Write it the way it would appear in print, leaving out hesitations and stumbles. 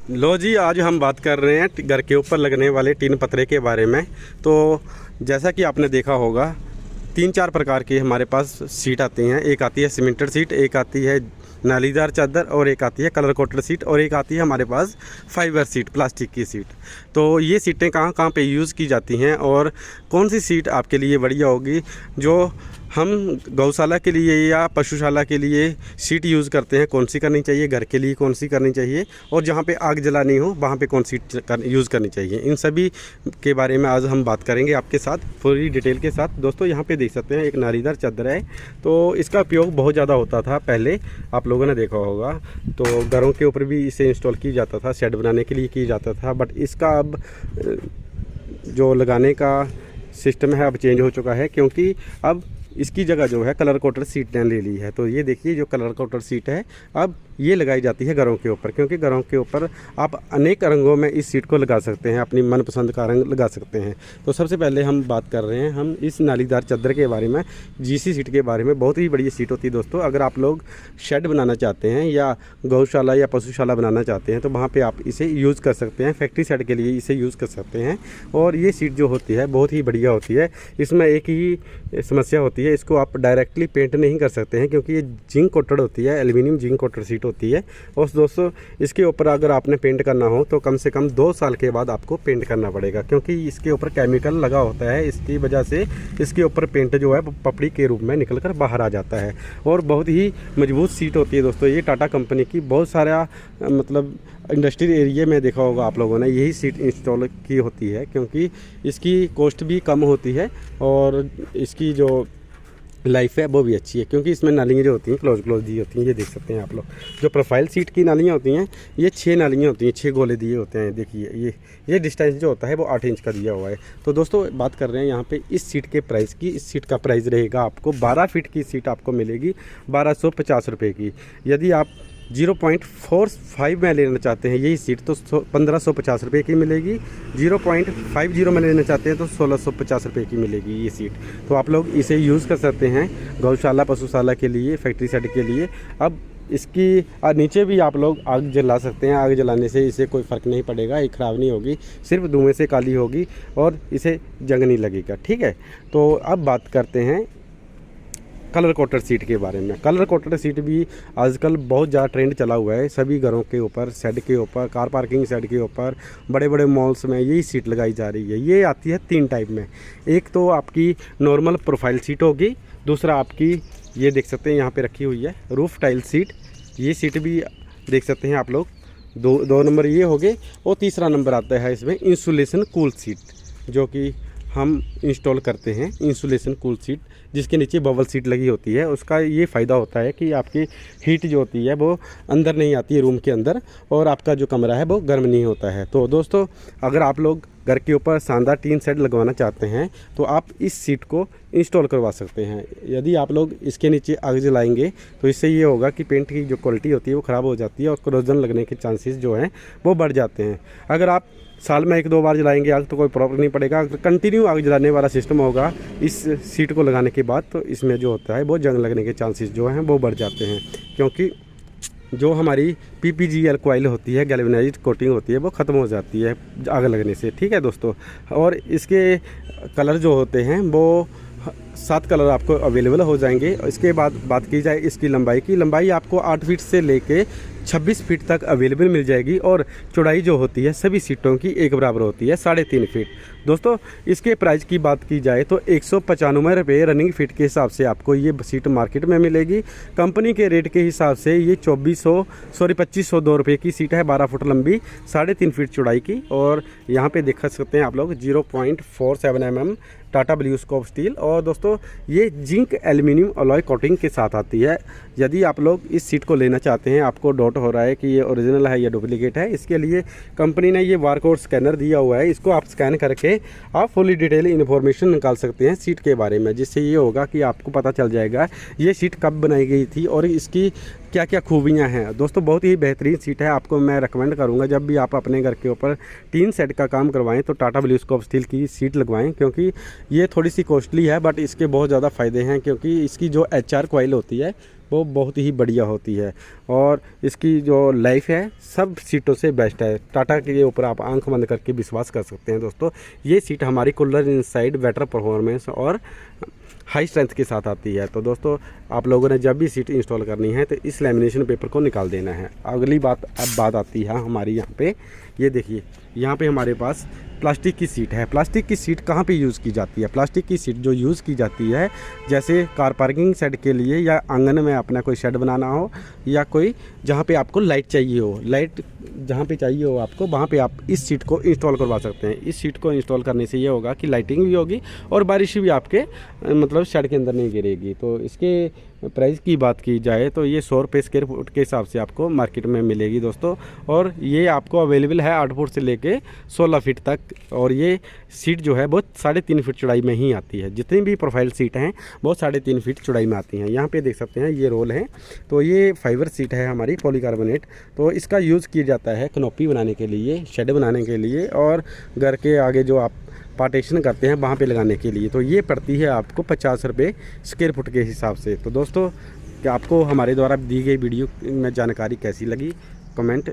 लो जी, आज हम बात कर रहे हैं घर के ऊपर लगने वाले टीन पतरे के बारे में। तो जैसा कि आपने देखा होगा, 3-4 प्रकार की हमारे पास सीट आती हैं। एक आती है सीमेंटेड सीट, एक आती है नालीदार चादर, और एक आती है कलर कोटेड सीट, और एक आती है हमारे पास फाइबर सीट, प्लास्टिक की सीट। तो ये सीटें कहाँ कहाँ पे यूज़ की जाती हैं और कौन सी सीट आपके लिए बढ़िया होगी, जो हम गौशाला के लिए या पशुशाला के लिए सीट यूज़ करते हैं, कौन सी करनी चाहिए, घर के लिए कौन सी करनी चाहिए, और जहाँ पे आग जलानी हो वहाँ पे कौन सी यूज़ करनी चाहिए, इन सभी के बारे में आज हम बात करेंगे आपके साथ पूरी डिटेल के साथ। दोस्तों, यहाँ पे देख सकते हैं एक नालीदार चादर है। तो इसका उपयोग बहुत ज़्यादा होता था पहले, आप लोगों ने देखा होगा। तो घरों के ऊपर भी इसे इंस्टॉल किया जाता था, शेड बनाने के लिए किया जाता था। बट इसका अब जो लगाने का सिस्टम है अब चेंज हो चुका है, क्योंकि अब इसकी जगह जो है कलर कोटेड सीट ने ले ली है। तो ये देखिए, जो कलर कोटेड सीट है अब ये लगाई जाती है घरों के ऊपर, क्योंकि घरों के ऊपर आप अनेक रंगों में इस सीट को लगा सकते हैं, अपनी मनपसंद का रंग लगा सकते हैं। तो सबसे पहले हम बात कर रहे हैं हम इस नालीदार चादर के बारे में, जीसी सीट के बारे में। बहुत ही बढ़िया सीट होती है दोस्तों। अगर आप लोग शेड बनाना चाहते हैं या गौशाला या पशुशाला बनाना चाहते हैं तो वहाँ पर आप इसे यूज़ कर सकते हैं। फैक्ट्री शेड के लिए इसे यूज़ कर सकते हैं। और ये सीट जो होती है बहुत ही बढ़िया होती है। इसमें एक ही समस्या होती है, इसको आप डायरेक्टली पेंट नहीं कर सकते हैं, क्योंकि ये जिंक कोटेड होती है, एल्युमिनियम जिंक कोटेड सीट होती है। और दोस्तों, इसके ऊपर अगर आपने पेंट करना हो तो कम से कम 2 साल के बाद आपको पेंट करना पड़ेगा, क्योंकि इसके ऊपर केमिकल लगा होता है। इसकी वजह से इसके ऊपर पेंट जो है पपड़ी के रूप में निकल कर बाहर आ जाता है। और बहुत ही मजबूत सीट होती है दोस्तों। ये टाटा कंपनी की बहुत सारा मतलब इंडस्ट्रियल एरिया में देखा होगा आप लोगों ने, यही सीट इंस्टॉल की होती है, क्योंकि इसकी कॉस्ट भी कम होती है और इसकी जो लाइफ है वो भी अच्छी है, क्योंकि इसमें नालियाँ जो होती हैं क्लोज दी होती हैं। ये देख सकते हैं आप लोग, जो प्रोफाइल सीट की नालियाँ होती हैं ये 6 नालियाँ होती हैं, 6 गोले दिए होते हैं। देखिए ये डिस्टेंस जो होता है वो 8 इंच का दिया हुआ है। तो दोस्तों, बात कर रहे हैं यहाँ पे इस सीट के प्राइस की। इस सीट का प्राइस रहेगा आपको 12 फीट की सीट आपको मिलेगी 1250 रुपये की। यदि आप 0.45 में लेना चाहते हैं यही सीट तो 1550 रुपये की मिलेगी। 0.50 में लेना चाहते हैं तो 1650 रुपये की मिलेगी ये सीट। तो आप लोग इसे यूज़ कर सकते हैं गौशाला पशुशाला के लिए, फैक्ट्री शेड के लिए। अब इसकी नीचे भी आप लोग आग जला सकते हैं। आग जलाने से इसे कोई फ़र्क नहीं पड़ेगा, ये ख़राब नहीं होगी, सिर्फ धुएँ से काली होगी और इसे जंग नहीं लगेगा। ठीक है, तो अब बात करते हैं कलर कोटेड सीट के बारे में। कलर कोटेड सीट भी आजकल बहुत ज़्यादा ट्रेंड चला हुआ है। सभी घरों के ऊपर, शेड के ऊपर, कार पार्किंग शेड के ऊपर, बड़े बड़े मॉल्स में यही सीट लगाई जा रही है। ये आती है 3 टाइप में। एक तो आपकी नॉर्मल प्रोफाइल सीट होगी, दूसरा आपकी ये देख सकते हैं यहाँ पे रखी हुई है रूफ टाइल सीट। ये सीट भी देख सकते हैं आप लोग। दो नंबर ये हो गए, और तीसरा नंबर आता है इसमें इंसुलेशन कूल सीट, जो कि हम इंस्टॉल करते हैं। इंसुलेशन कूल सीट, जिसके नीचे बबल सीट लगी होती है। उसका ये फ़ायदा होता है कि आपकी हीट जो होती है वो अंदर नहीं आती है रूम के अंदर, और आपका जो कमरा है वो गर्म नहीं होता है। तो दोस्तों, अगर आप लोग घर के ऊपर शानदार टीन शेड लगवाना चाहते हैं तो आप इस सीट को इंस्टॉल करवा सकते हैं। यदि आप लोग इसके नीचे आग जलाएंगे तो इससे ये होगा कि पेंट की जो क्वालिटी होती है वो ख़राब हो जाती है और कोरोजन लगने के चांसेस जो हैं वो बढ़ जाते हैं। अगर आप साल में 1-2 बार जलाएंगे आग तो कोई प्रॉब्लम नहीं पड़ेगा। अगर कंटिन्यू आग जलाने वाला सिस्टम होगा इस सीट को लगाने के बाद, तो इसमें जो होता है वो जंग लगने के चांसेस जो हैं वो बढ़ जाते हैं, क्योंकि जो हमारी PPGL कॉइल होती है, गैल्वेनाइज्ड कोटिंग होती है, वो ख़त्म हो जाती है आग लगने से। ठीक है दोस्तों, और इसके कलर जो होते हैं वो 7 कलर आपको अवेलेबल हो जाएंगे। इसके बाद बात की जाए इसकी लंबाई की, लंबाई आपको 8 फीट से लेके 26 फीट तक अवेलेबल मिल जाएगी, और चौड़ाई जो होती है सभी सीटों की एक बराबर होती है 3.5 फीट। दोस्तों, इसके प्राइस की बात की जाए तो 195 रुपये रनिंग फीट के हिसाब से आपको ये सीट मार्केट में मिलेगी। कंपनी के रेट के हिसाब से ये 2502 रुपये की सीट है, 12 फुट लंबी, 3.5 फीट चौड़ाई की। और यहाँ पे देख सकते हैं आप लोग 0.47 mm टाटा ब्लूस्कोप स्टील। और दोस्तों, ये जिंक एल्युमिनियम अलॉय कोटिंग के साथ आती है। यदि आप लोग इस सीट को लेना चाहते हैं, आपको डाउट हो रहा है कि ये ओरिजिनल है या डुप्लीकेट है, इसके लिए कंपनी ने ये बारकोड स्कैनर दिया हुआ है। इसको आप स्कैन करके आप फुली डिटेल इन्फॉर्मेशन निकाल सकते हैं सीट के बारे में, जिससे ये होगा कि आपको पता चल जाएगा ये सीट कब बनाई गई थी और इसकी क्या क्या खूबियाँ हैं। दोस्तों, बहुत ही बेहतरीन सीट है। आपको मैं रिकमेंड करूँगा जब भी आप अपने घर के ऊपर टीन शेड का काम करवाएं तो टाटा ब्लूस्कोप स्टील की सीट लगवाएं, क्योंकि ये थोड़ी सी कॉस्टली है बट इसके बहुत ज़्यादा फ़ायदे हैं। क्योंकि इसकी जो HR कॉइल होती है वो बहुत ही बढ़िया होती है और इसकी जो लाइफ है सब सीटों से बेस्ट है। टाटा के ऊपर आप आंख बंद करके विश्वास कर सकते हैं दोस्तों। ये सीट हमारी कूलर इनसाइड बेटर परफॉर्मेंस और हाई स्ट्रेंथ के साथ आती है। तो दोस्तों आप लोगों ने जब भी सीट इंस्टॉल करनी है तो इस लैमिनेशन पेपर को निकाल देना है। अगली बात अब बात आती है हमारी यहाँ पे, ये देखिए यहाँ पे हमारे पास प्लास्टिक की सीट है। प्लास्टिक की सीट कहाँ पे यूज़ की जाती है? प्लास्टिक की सीट जो यूज़ की जाती है जैसे कार पार्किंग शेड के लिए या आंगन में अपना कोई शेड बनाना हो या कोई जहाँ पे आपको लाइट चाहिए हो, लाइट जहाँ पे चाहिए हो आपको वहाँ पे आप इस सीट को इंस्टॉल करवा सकते हैं। इस सीट को इंस्टॉल करने से ये होगा कि लाइटिंग भी होगी और बारिश भी आपके मतलब शेड के अंदर नहीं गिरेगी। तो इसके प्राइस की बात की जाए तो ये 100 रुपये स्क्वायर फुट के हिसाब से आपको मार्केट में मिलेगी दोस्तों। और ये आपको अवेलेबल है 8 फुट से लेके 16 फीट तक। और ये सीट जो है वो 3.5 फीट चौड़ाई में ही आती है। जितनी भी प्रोफाइल सीट हैं वो 3.5 फीट चौड़ाई में आती हैं। यहाँ पे देख सकते हैं ये रोल है। तो ये फाइबर सीट है हमारी पॉलीकार्बोनेट। तो इसका यूज़ किया जाता है कनोपी बनाने के लिए, शेड बनाने के लिए और घर के आगे जो आप पार्टीशन करते हैं वहाँ पे लगाने के लिए। तो ये पड़ती है आपको 50 रुपये स्क्वायर फुट के हिसाब से। तो दोस्तों क्या आपको हमारे द्वारा दी गई वीडियो में जानकारी कैसी लगी कमेंट